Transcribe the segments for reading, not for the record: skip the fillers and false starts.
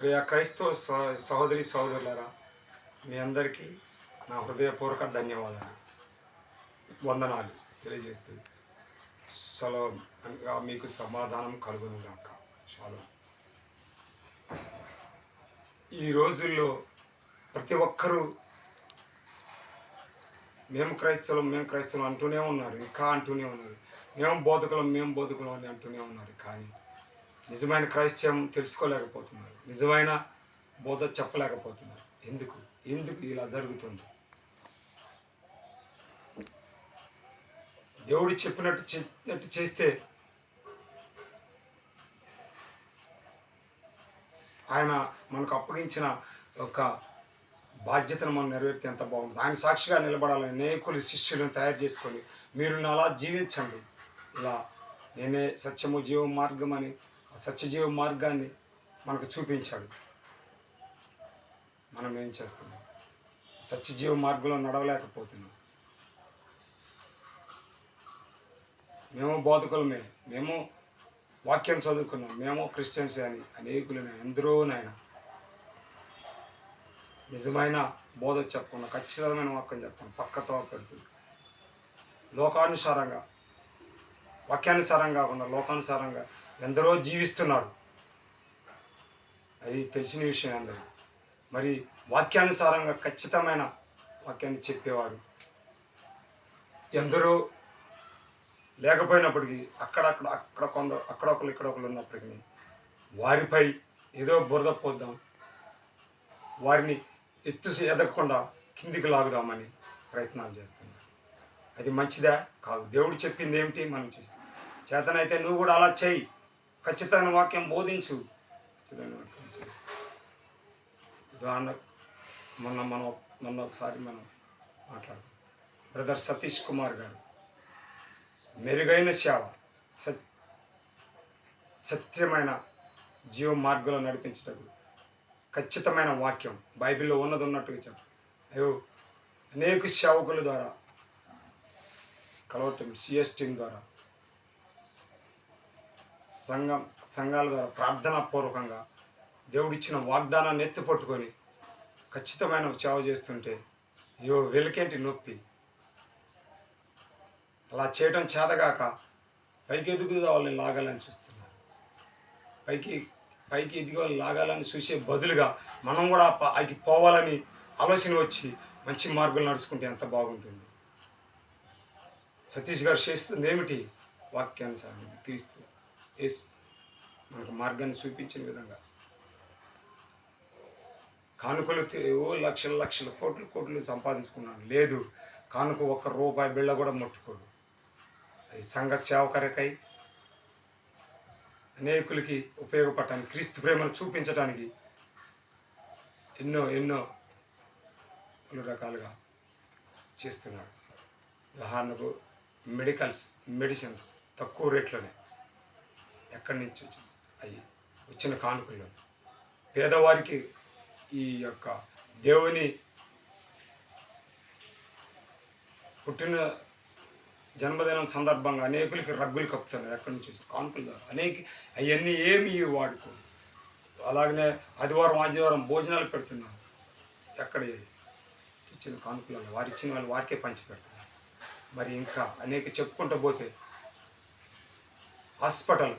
ప్రియ క్రైస్తవ సహోదరి సహోదరులారా, మీ అందరికీ నా హృదయపూర్వక ధన్యవాదాలు, వందనాలు తెలియజేస్తూ సలోం అనగా మీకు సమాధానం కలుగునుగాక. షాలోం. ఈ రోజుల్లో ప్రతి ఒక్కరూ మేము క్రైస్తవులం అంటూనే ఉన్నారు, ఇంకా అంటూనే ఉన్నారు. మేము బోధకులం అని అంటూనే ఉన్నారు. కానీ నిజమైన క్రైస్తవం తెలుసుకోలేకపోతున్నారు, నిజమైన బోధ చెప్పలేకపోతున్నారు. ఎందుకు ఎందుకు ఇలా జరుగుతుంది? దేవుడు చెప్పినట్టు చేస్తే ఆయన మనకు అప్పగించిన ఒక బాధ్యతను మనం నెరవేర్తే ఎంత బాగుంటుంది. ఆయన సాక్షిగా నిలబడాలని అనేకులు శిష్యులను తయారు చేసుకొని మీరు అలా జీవించండి, ఇలా నేనే సత్యము జీవ మార్గం అని ఆ సత్యజీవ మార్గాన్ని మనకు చూపించాడు. మనం ఏం చేస్తున్నాం? సత్యజీవ మార్గంలో నడవలేకపోతున్నాం. మేము బోధకులమే, మేము వాక్యం చదువుకున్నాం, మేము క్రిస్టియన్స్ అని అనేకులనే ఎందరోనైనా నిజమైన బోధ చెప్పకుండా ఖచ్చితమైన వాక్యం చెప్పకుండా పక్కతో పెడుతూ లోకానుసారంగా వాక్యానుసారం కాకుండా లోకానుసారంగా ఎందరో జీవిస్తున్నారు. అది తెలిసిన విషయం అందరూ. మరి వాక్యానుసారంగా ఖచ్చితమైన వాక్యాన్ని చెప్పేవారు ఎందరో లేకపోయినప్పటికీ అక్కడొకరు ఇక్కడొకరు ఉన్నప్పటికీ వారిపై ఏదో బురద పోద్దాం, వారిని ఎదగకుండా కిందికి లాగుదామని ప్రయత్నాలు చేస్తున్నారు. అది మంచిదా? కాదు. దేవుడు చెప్పింది ఏమిటి? మనం చేతనైతే నువ్వు కూడా అలా చేయి, ఖచ్చితమైన వాక్యం బోధించు, ఖచ్చితమైన వాక్యం చేయి. మొన్న ఒకసారి మనం మాట్లాడుతాం. బ్రదర్ సతీష్ కుమార్ గారు మెరుగైన సేవ, సత్యమైన జీవ మార్గంలో నడిపించటకు ఖచ్చితమైన వాక్యం బైబిల్లో ఉన్నట్టుగా చెప్పు. అయ్యో అనేక సేవకుల ద్వారా కలవటం, సిఎస్ టీం ద్వారా, సంఘాల ద్వారా ప్రార్థనాపూర్వకంగా దేవుడిచ్చిన వాగ్దానాన్ని ఎత్తిపట్టుకొని ఖచ్చితమైన సేవ చేస్తుంటే అయ్యో వెలికేంటి నొప్పి. అలా చేయటం చేతగాక పైకి ఎదుగుదా వాళ్ళని లాగాలని చూస్తున్నారు. పైకి ఎదిగి వాళ్ళని లాగాలని చూసే బదులుగా మనం కూడా పైకి పోవాలని ఆలోచన వచ్చి మంచి మార్గంలో నడుచుకుంటే ఎంత బాగుంటుంది. సతీష్ గారు చేస్తుంది ఏమిటి? వాక్యానుసారం క్రీస్తు యేసు మనకు మార్గాన్ని చూపించిన విధంగా కానుకలు లక్షల కోట్లు సంపాదించుకున్నాను. లేదు, కానుక ఒక్క రూపాయి బిళ్ళ కూడా ముట్టుకోడు. అది సంఘ సేవకరకై అనేకులకి ఉపయోగపడటానికి, క్రీస్తు ప్రేమను చూపించడానికి ఎన్నో పలు రకాలుగా చేస్తున్నాడు. ఉదాహరణకు మెడిసిన్స్ తక్కువ రేట్లోనే ఎక్కడి నుంచి వచ్చింది? అవి వచ్చిన కానుకల్లో పేదవారికి ఈ యొక్క దేవుని పుట్టిన జన్మదినం సందర్భంగా అనేకులకి రగ్గులు కప్పుతున్నారు. ఎక్కడి నుంచి కానుకల ద్వారా అవన్నీ ఏమి వాడుకోరు. అలాగనే ఆదివారం భోజనాలు పెడుతున్నారు. ఎక్కడ ఇచ్చిన కానుకలను వారు ఇచ్చిన వాళ్ళు వారికే పంచి పెడుతున్నారు. మరి ఇంకా అనేక చెప్పుకుంటూ పోతే హాస్పిటల్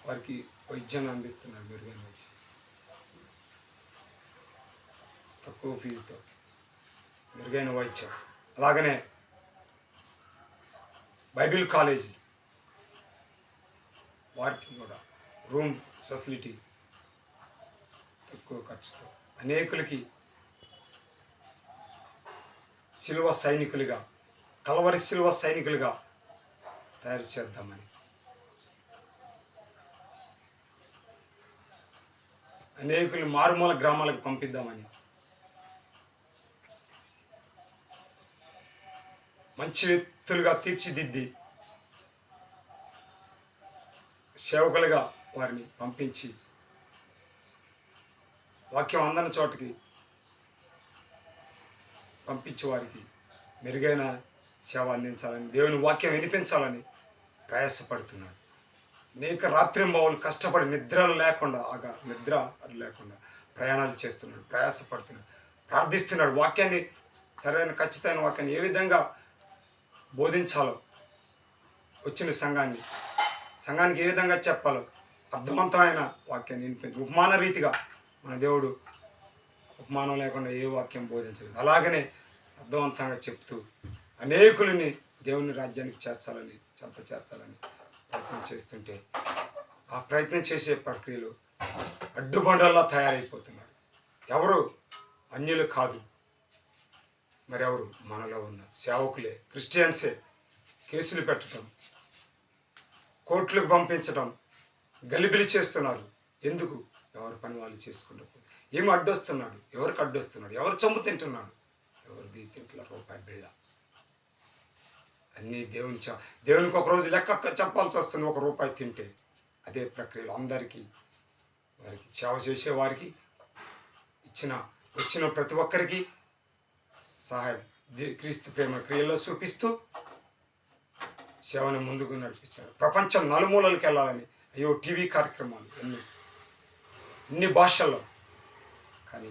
వారికి వైద్యాన్ని అందిస్తున్నారు. మెరుగైన వైద్యం తక్కువ ఫీజుతో మెరుగైన వైద్యం. అలాగనే బైబిల్ కాలేజీ వారికి కూడా రూమ్ ఫెసిలిటీ తక్కువ ఖర్చుతో అనేకులకి కలవరి శిల్వ సైనికులుగా తయారు చేద్దామని, అనేకులు మారుమూల గ్రామాలకు పంపిద్దామని, మంచి వ్యక్తులుగా తీర్చిదిద్ది సేవకులుగా వారిని పంపించి వాక్యం అందని చోటకి పంపించి వారికి మెరుగైన సేవ అందించాలని, దేవుని వాక్యం వినిపించాలని ప్రయాసపడుతున్నాడు. అనేక రాత్రింబవళ్ళు కష్టపడి నిద్రలు లేకుండా నిద్ర లేకుండా ప్రయాణాలు చేస్తున్నాడు, ప్రయాసపడుతున్నాడు, ప్రార్థిస్తున్నాడు. వాక్యాన్ని, సరైన ఖచ్చితమైన వాక్యాన్ని ఏ విధంగా బోధించాలో, వచ్చిన సంఘానికి ఏ విధంగా చెప్పాలో అర్థవంతమైన వాక్యాన్ని వినిపించి ఉపమాన రీతిగా మన దేవుడు ఉపమానం లేకుండా ఏ వాక్యం బోధించలేదు. అలాగనే అర్థవంతంగా చెప్తూ అనేకులని దేవుని రాజ్యానికి చేర్చాలని, చేర్చాలని ప్రయత్నం చేస్తుంటే ఆ ప్రయత్నం చేసే ప్రక్రియలో అడ్డుబండల్లా తయారైపోతున్నారు. ఎవరు? అన్యులు కాదు, మరెవరు? మనలో ఉన్న సేవకులే, క్రిస్టియన్సే. కేసులు పెట్టడం, కోర్టులకు పంపించడం, గలిబిలి చేస్తున్నారు. ఎందుకు? ఎవరి పని వాళ్ళు చేసుకుంటూ ఏమి అడ్డొస్తున్నాడు? ఎవరికి అడ్డొస్తున్నాడు? ఎవరు చంపు తింటున్నాడు? ఎవరిది తింటున్న రూపాయి బిళ్ళ? అన్నీ దేవునికి ఒకరోజు లెక్క చెప్పాల్సి వస్తుంది. ₹1 తింటే అదే ప్రక్రియలో అందరికీ, వారికి సేవ చేసే వారికి, వచ్చిన ప్రతి ఒక్కరికి సహాయం క్రీస్తు ప్రేమ క్రియల్లో చూపిస్తూ సేవను ముందుకు నడిపిస్తాడు. ప్రపంచం నలుమూలలకు వెళ్ళాలని టీవీ కార్యక్రమాలు ఎన్ని భాషల్లో, కానీ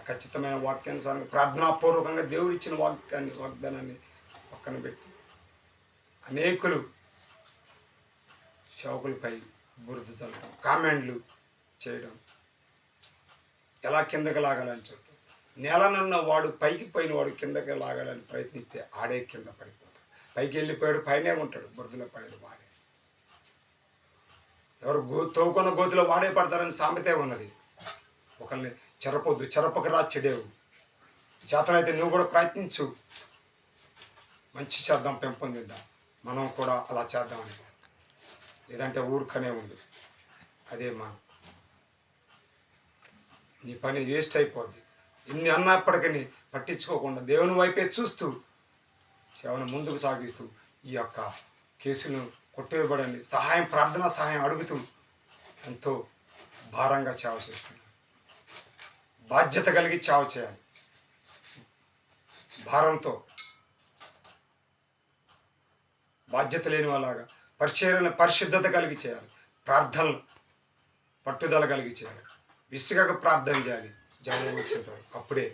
ఖచ్చితమైన వాక్యానుసారంగా ప్రార్థనాపూర్వకంగా దేవుడిచ్చిన వాగ్దానాన్ని పక్కన పెట్టి అనేకులు సేవకులపై బురద చల్లడం, కామెంట్లు చేయడం, ఎలా కిందకి లాగాలని చెప్పి నేలనున్న వాడు పైకి పోయిన వాడు కిందకి లాగాలని ప్రయత్నిస్తే ఆడే కింద పడిపోతాడు. పైకి వెళ్ళిపోయాడు, పైనే ఉంటాడు, బురదలో పడేది వాడే. ఎవరు తోకున్న గోతిలో వాడే పడతారని సామెతే ఉన్నది. ఒకరిని చెరపొద్దు, చెరపక రా చెడేవు. చేతనైతే నువ్వు కూడా ప్రయత్నించు, మంచి చేద్దాం, పెంపొందిద్దాం, మనం కూడా అలా చేద్దామని. లేదంటే ఊరుకనే ఉంది. అదే నీ పని వేస్ట్ అయిపోద్ది. ఇన్ని అన్నప్పటికీ పట్టించుకోకుండా దేవుని వైపే చూస్తూ సేవను ముందుకు సాగిస్తూ ఈ యొక్క కేసును కొట్టేయబడండి సహాయం, ప్రార్థనా సహాయం అడుగుతూ ఎంతో భారంగా సేవ చేస్తున్నాడు. బాధ్యత కలిగి సేవ చేయాలి. భారంతో, బాధ్యత లేని వాళ్ళగా పరిచర్యలను పరిశుద్ధత కలిగి చేయాలి. ప్రార్థనలు పట్టుదల కలిగి చేయాలి. విసుగక ప్రార్థన చేయాలి. జవాబు వచ్చేంత వరకు. అప్పుడే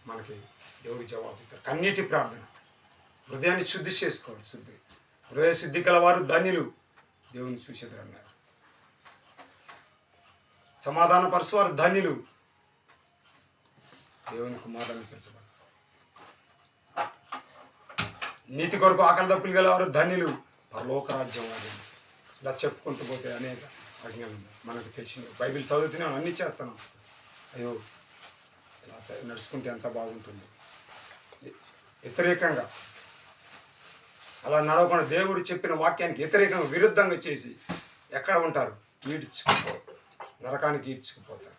మనకి దేవుడు జవాబు ఇస్తారు. కన్నీటి ప్రార్థన, హృదయాన్ని శుద్ధి చేసుకోవాలి. హృదయ శుద్ధి కలవారు ధన్యులు, దేవుని చూసేదారు అన్నారు. సమాధాన పరచువారు ధన్యులు, దేవుని కుమారుని పెంచబడి. నీతి కొరకు ఆకలి దప్పులు గలవారు ధన్యులు, పరలోక రాజ్యం వారు. ఇలా చెప్పుకుంటూ పోతే అనేక ఆజ్ఞలు మనకు తెలిసింది. బైబిల్ చదువుతున్నాం, అన్నీ చేస్తున్నాం. అయ్యో ఇలా నడుచుకుంటే ఎంత బాగుంటుంది. వ్యతిరేకంగా అలా నడవకుండా దేవుడు చెప్పిన వాక్యానికి వ్యతిరేకంగా, విరుద్ధంగా చేసి ఎక్కడ ఉంటారు? నరకానికి ఈడ్చుకుపోతారు.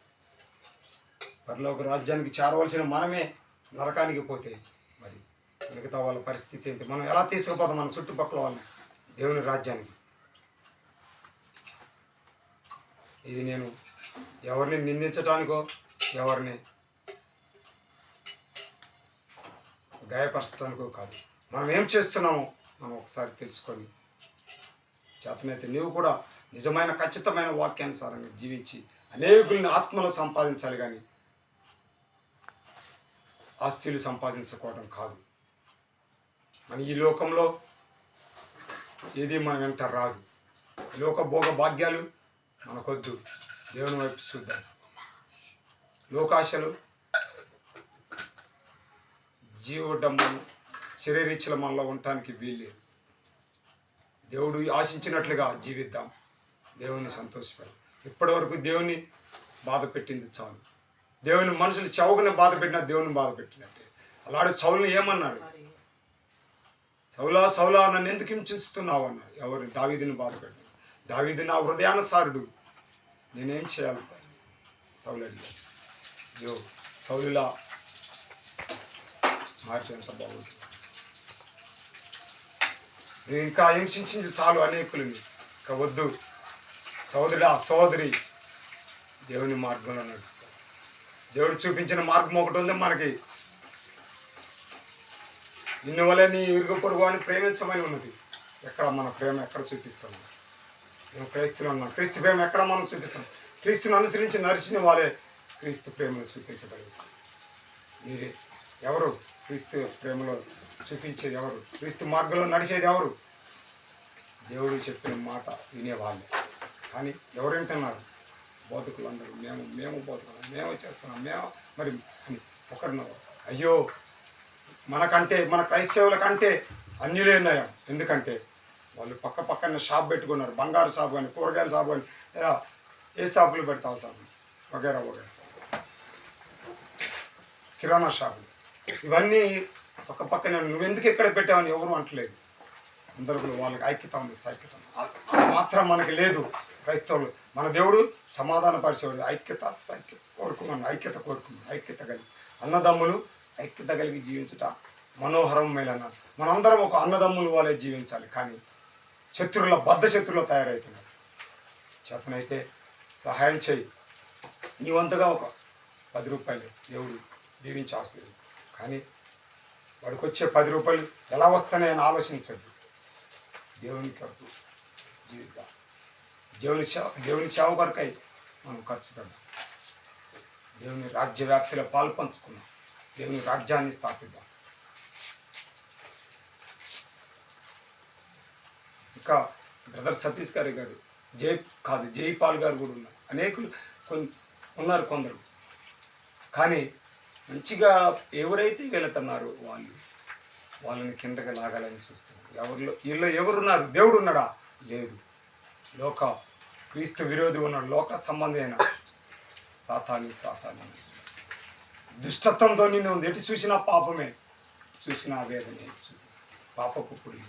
పరలోక రాజ్యానికి చేరవలసిన మనమే నరకానికి పోతే మరి మిగతా వాళ్ళ పరిస్థితి ఏంటి? మనం ఎలా తీసుకుపోతాం మన చుట్టుపక్కల వాళ్ళని దేవుని రాజ్యానికి? ఇది నేను ఎవరిని నిందించటానికో, ఎవరిని గాయపరచడానికో కాదు. మనం ఏం చేస్తున్నామో మనం ఒకసారి తెలుసుకొని, చేతనైతే నీవు కూడా నిజమైన ఖచ్చితమైన వాక్యానుసారంగా జీవించి అనేకుల్ని ఆత్మలో సంపాదించాలి, కానీ ఆస్తులు సంపాదించుకోవడం కాదు. మన ఈ లోకంలో ఏది మన వెంట రాదు. లోక భోగ భాగ్యాలు మనకొద్దు, దేవుని వైపు చూద్దాం. లోకాశలు, జీవడమ్మను, శరీరీచ్ఛల మనలో ఉండటానికి వీల్లేదు. దేవుడు ఆశించినట్లుగా జీవిద్దాం, దేవుని సంతోషపడి. ఇప్పటి వరకు దేవుని బాధ పెట్టింది చాలు. దేవుని మనుషులు చౌకని బాధ పెట్టినా దేవుని బాధ పెట్టినట్టే. అలాంటి సౌలుని ఏమన్నాడు? సౌలా నన్ను ఎందుకు హింసిస్తున్నావు అన్నాడు. ఎవరు? దావీదుని బాధ పెట్టాడు. దావీదు నా హృదయానుసారుడు, నేనేం చేయాలి? సౌలు అడిగాడు. అయ్యో సౌలులా మారితే ఎంత బాగుంటుంది. నేను ఇంకా హింసించింది చాలు అనేకులని, ఇంకా వద్దు. సోదరి దేవుని మార్గంలో నడుచుకో. దేవుడు చూపించిన మార్గం ఒకటి ఉంది మనకి. నిన్ను వల్ల నీ ఇరుగు పొరుగు అని ప్రేమించమని ఉన్నది. ఎక్కడ మన ప్రేమ ఎక్కడ చూపిస్తాము? మేము క్రైస్తులు అన్నాం. క్రీస్తు ప్రేమ ఎక్కడ మనం చూపిస్తాం? క్రీస్తుని అనుసరించి నడిచిన వారే క్రీస్తు ప్రేమను చూపించగలుగుతాం. మీరే ఎవరు క్రీస్తు ప్రేమలో చూపించేది ఎవరు? క్రీస్తు మార్గంలో నడిచేది ఎవరు? దేవుడు చెప్పిన మాట వినేవాళ్ళు. కానీ ఎవరు వింటున్నారు? బోధకులు అందరూ మేము బోధకులు, మేము చేస్తున్నాం, మేము మరి అని ఒకరినొకరు. అయ్యో, మనకంటే మన క్రైస్తవుల కంటే అన్యులే నయం. ఎందుకంటే వాళ్ళు పక్కన షాప్ పెట్టుకున్నారు. బంగారు షాప్ కానీ, కూరగాయల షాప్ కానీ, ఏ షాపులు పెడతావు షాపులు వగేరా కిరాణా షాపులు, ఇవన్నీ పక్కన. నువ్వెందుకు ఎక్కడ పెట్టావని ఎవరు అంటలేదు. అందరూ కూడా వాళ్ళకి ఐక్యత ఉంది, సైక్యత మాత్రం మనకి లేదు. క్రైస్తవులు మన దేవుడు సమాధాన పరిచేవాడు. ఐక్యత కోరుకున్నాం. ఐక్యత కలిగి అన్నదమ్ములు ఐక్యత కలిగి జీవించుట మనోహరం మేలన్న. మనందరం ఒక అన్నదమ్ములు వాళ్ళే జీవించాలి. కానీ బద్ధ శత్రువులు తయారవుతున్నారు. చేతనైతే సహాయం చేయి. నీ వంతుగా ఒక 10 రూపాయలు దేవుడు దీవించి ఆస్తుంది. కానీ వాడికి వచ్చే 10 రూపాయలు ఎలా వస్తాయని ఆలోచించద్దు. దేవుని కొరకు జీవిద్దాం. దేవుని సేవ కొరకై మనం ఖర్చు పెడదాం. దేవుని రాజ్య వ్యాప్తిలో పాలు పంచుకున్నాం. దేవుని రాజ్యాన్ని స్థాపిద్దాం. ఇంకా బ్రదర్ సతీష్ గారు జైపాల్ గారు కూడా ఉన్నారు. అనేకులు ఉన్నారు కొందరు. కానీ మంచిగా ఎవరైతే వెళుతున్నారో వాళ్ళని కిందకి లాగాలని చూస్తున్నారు. వీళ్ళు ఎవరున్నారు? దేవుడు ఉన్నాడా? లేదు. క్రీస్తు విరోధి ఉన్నాడు. లోక సంబంధి అయిన సాతాని దుష్టత్వంతో నిన్ను ఉంది. ఎటు చూసినా పాపమే, ఎటు చూసినా వేదనే, పాపపు పుడి.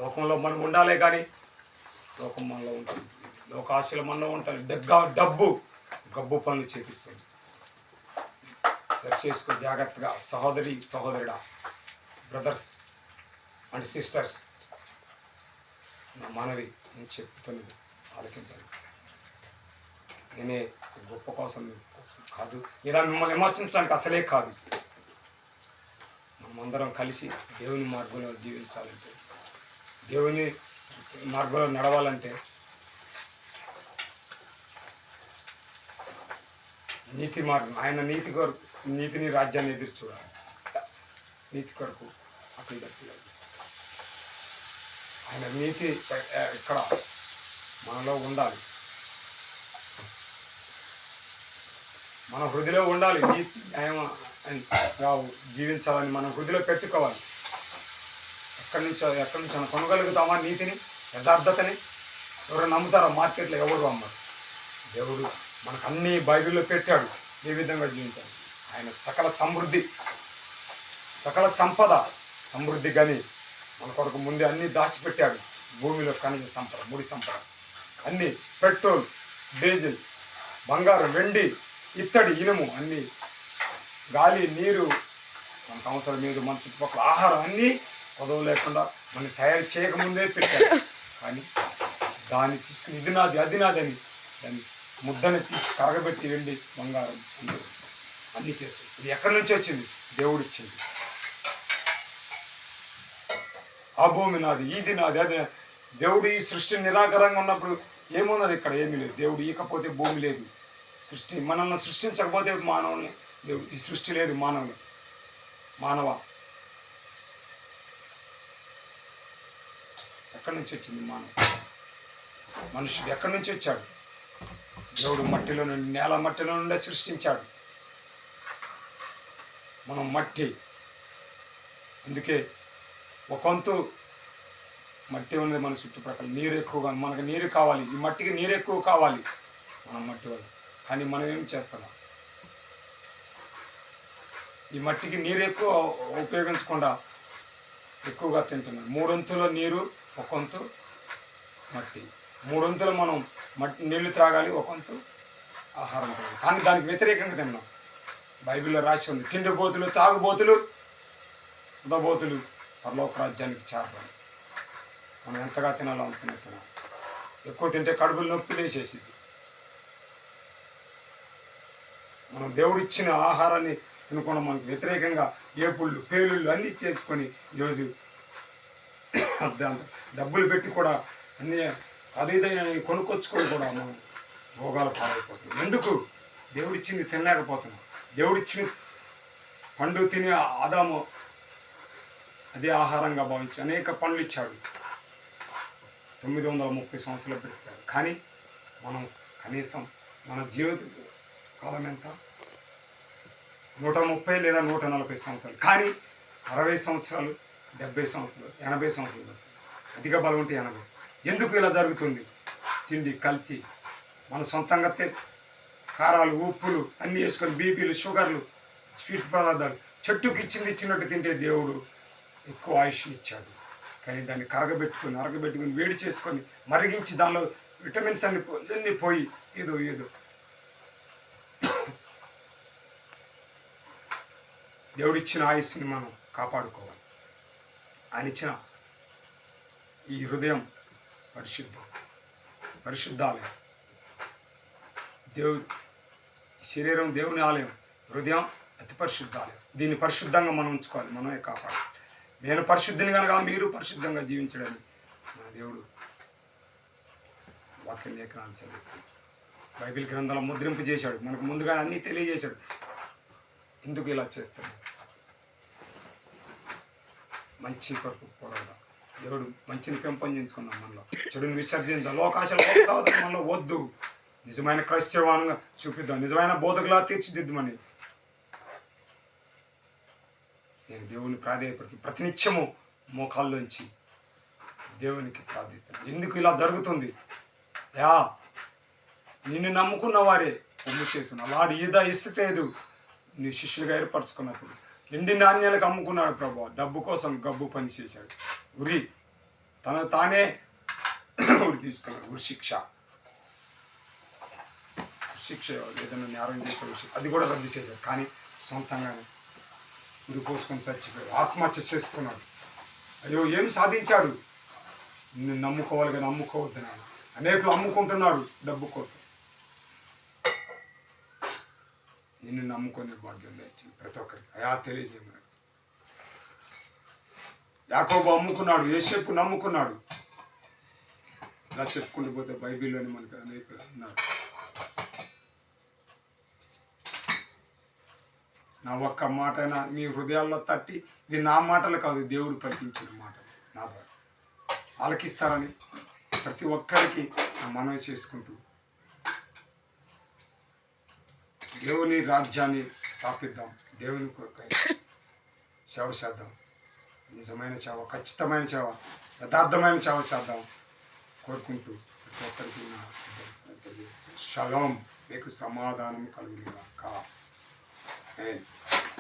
లోకంలో మనం ఉండాలే కానీ లోకం మనలో ఉంటుంది. లోకాశలు మనలో ఉంటుంది. గబ్బు పనులు చేపిస్తుంది. సరి చేసుకో జాగ్రత్తగా. సహోదరుడా, బ్రదర్స్ అండ్ సిస్టర్స్, నా మనవి నేను చెప్తున్నది ఆలోచించాలి. నేనే గొప్ప కోసం కాదు, ఇలా మిమ్మల్ని విమర్శించడానికి అసలే కాదు. మనమందరం కలిసి దేవుని మార్గంలో జీవించాలంటే, దేవుని మార్గంలో నడవాలంటే నీతి మార్గం, ఆయన నీతిని రాజ్యాన్ని ఎదురు చూడాలి. నీతి కొరకు అక్కడ ఆయన నీతి ఇక్కడ మనలో ఉండాలి. మన హృదయలో ఉండాలి. నీతి న్యాయం జీవించాలని మన హృదయలో పెట్టుకోవాలి. ఎక్కడి నుంచో కొనగలుగుతామా నీతిని, యథార్థతని? ఎవరు నమ్ముతారో? మార్కెట్లో ఎవరు అమ్మరు. దేవుడు మనకు అన్ని బైబిల్లో పెట్టాడు ఏ విధంగా జీవించాలి. ఆయన సకల సంపద సమృద్ధి కానీ మన కొరకు ముందే అన్నీ దాచిపెట్టాడు. భూమిలో ఖనిజ సంపద, ముడి సంపద, అన్నీ, పెట్రోల్, డీజిల్, బంగారం, వెండి, ఇత్తడి, ఇనుము, అన్నీ, గాలి, నీరు, మనకు అవసరం లేదు. మన చుట్టుపక్కల ఆహారం అన్నీ కొదవ లేకుండా మనం తయారు చేయకముందే పెట్టాడు. కానీ దాన్ని తీసుకుని ఇది నాది, అది నాదని దాన్ని ముద్దని తీసి కరగబెట్టి వెండి, బంగారం అన్నీ చేస్తాయి. ఇది ఎక్కడి నుంచి వచ్చింది? దేవుడు ఇచ్చింది. ఆ భూమి నాది, ఇది నాది, అది నాది. దేవుడు ఈ సృష్టి నిరాకరంగా ఉన్నప్పుడు ఏమున్నది? ఇక్కడ ఏమీ లేదు. దేవుడు ఇకపోతే భూమి లేదు. మనల్ని సృష్టించకపోతే మానవుల్ని దేవుడు, ఈ సృష్టి లేదు. మానవ ఎక్కడి నుంచి వచ్చింది? మనుషుడు ఎక్కడి నుంచి వచ్చాడు? దేవుడు నేల మట్టిలో నుండే సృష్టించాడు. మనం మట్టి. అందుకే ఒక వంతు మట్టి ఉన్నది మన చుట్టుపక్కల. నీరు ఎక్కువగా, మనకు నీరు కావాలి. ఈ మట్టికి నీరు ఎక్కువ కావాలి మనం మట్టి వల్ల. కానీ మనం ఏం చేస్తాం? ఈ మట్టికి నీరు ఎక్కువ ఉపయోగించకుండా ఎక్కువగా తింటున్నాం. 3 వంతుల నీరు, 1 వంతు మట్టి. 3 వంతులు మనం నీళ్లు త్రాగాలి, 1 వంతు ఆహారం త్రాగాలి. కానీ దానికి వ్యతిరేకంగా తిన్నాం. బైబిల్లో రాసి ఉంది, తిండిబోతులు, తాగుబోతులు, ఉదబోతులు పరలోక రాజ్యానికి చేరడం. మనం ఎంతగా తినాలో అనుకునే తినాలి. ఎక్కువ తింటే కడుపులు నొప్పి లేసేసింది. మనం దేవుడిచ్చిన ఆహారాన్ని తినకుండా మనకు వ్యతిరేకంగా ఏపుళ్ళు, పేలుళ్ళు అన్నీ చేసుకొని ఈరోజు డబ్బులు పెట్టి కూడా అన్నీ ఖరీదైన కొనుక్కొచ్చుకొని కూడా మనం భోగాలు పాలైపోతున్నాం. ఎందుకు? దేవుడిచ్చింది తినలేకపోతున్నాం. దేవుడిచ్చిన పండు తిని ఆదాము అదే ఆహారంగా భావించి అనేక పండ్లు ఇచ్చాడు. 930 సంవత్సరాలు బ్రతికాడు. కానీ మనం కనీసం మన జీవిత కాలం ఎంత? 130 లేదా 140 సంవత్సరాలు. కానీ 60 సంవత్సరాలు, 70 సంవత్సరాలు, 80 సంవత్సరాలు, అధిక బలం ఉంటే 80. ఎందుకు ఇలా జరుగుతుంది? తిండి కల్తీ, మన సొంతంగా కారాలు, ఉప్పులు అన్నీ వేసుకొని బీపీలు, షుగర్లు, స్వీట్ పదార్థాలు, చెట్టుకి ఇచ్చినట్టు తింటే దేవుడు ఎక్కువ ఆయుష్ని ఇచ్చాడు. కానీ దాన్ని అరగబెట్టుకొని వేడి చేసుకొని మరిగించి దానిలో విటమిన్స్ అన్నీ పోయి ఏదో దేవుడిచ్చిన ఆయుష్ని మనం కాపాడుకోవాలి. ఆయన ఇచ్చిన ఈ హృదయం పరిశుద్ధాలయం. శరీరం దేవుని ఆలయం, హృదయం అతి పరిశుద్ధాలయం. దీన్ని పరిశుద్ధంగా మనం ఉంచుకోవాలి, మనమే కాపాడాలి. నేను పరిశుద్ధిని కనుక మీరు పరిశుద్ధంగా జీవించడానికి మన దేవుడు వాక్య లేఖనాలు చదివిస్తాడు. బైబిల్ గ్రంథాలు ముద్రింపు చేశాడు, మనకు ముందుగా అన్నీ తెలియజేశాడు. ఎందుకు ఇలా చేస్తాడు? మంచి కొరకు పోరాడ. దేవుడు మంచిని పెంపొందించుకున్నాం మనలో, చెడుని విసర్జించాం. లోకాశలు మనలో వద్దు. నిజమైన క్రైస్తవానంగా చూపిద్దాం, నిజమైన బోధకులా తీర్చిదిద్దామని నేను దేవుని ప్రాధేయపడుతుంది. ప్రతినిత్యము మోకాల్లోంచి దేవునికి ప్రార్థిస్తాను. ఎందుకు ఇలా జరుగుతుంది? నిన్ను నమ్ముకున్న వారే పొమ్ము చేస్తున్నారు. అలాంటి ఇసుకలేదు నీ శిష్యులుగా ఏర్పరచుకున్నప్పుడు ఎండి నాణ్యాలకు అమ్ముకున్నాడు ప్రభు. డబ్బు కోసం గబ్బు పని చేశాడు. తనను తానే ఉరి తీసుకున్నాడు. శిక్ష ఏదైనా నేరం చేసే అది కూడా రద్దు చేశాడు. కానీ సొంతంగానే ఉరి పోసుకొని చచ్చిపోయాడు, ఆత్మహత్య చేసుకున్నాడు. అయ్యో ఏం సాధించాడు? నిన్ను నమ్ముకోవాలి కానీ నమ్ముకోవద్దు. అనేకులు అమ్ముకుంటున్నారు డబ్బు కోసం. నిన్ను నమ్ముకునే భాగ్యం దయచేయండి ప్రతి ఒక్కరికి. తెలియజేయమని. యాకోబు అమ్ముకున్నాడు, యోసేపు నమ్ముకున్నాడు. ఇలా చెప్పుకుంటూ పోతే బైబిల్లోని మనకు అనేకులు ఉన్నారు. నా ఒక్క మాటైనా మీ హృదయాల్లో తట్టి, ఇది నా మాటలు కాదు, దేవుడు పలికించిన మాటలు నా ద్వారా ఆలకిస్తారని ప్రతి ఒక్కరికి మనవి చేసుకుంటూ దేవుని రాజ్యాన్ని స్థాపిద్దాం. దేవుని కొరకై సేవ చేద్దాం. నిజమైన సేవ, ఖచ్చితమైన సేవ, యథార్థమైన సేవ చేద్దాం కోరుకుంటూ ప్రతి ఒక్కరికి నా షలోం, మీకు సమాధానం కలుగునుగాక.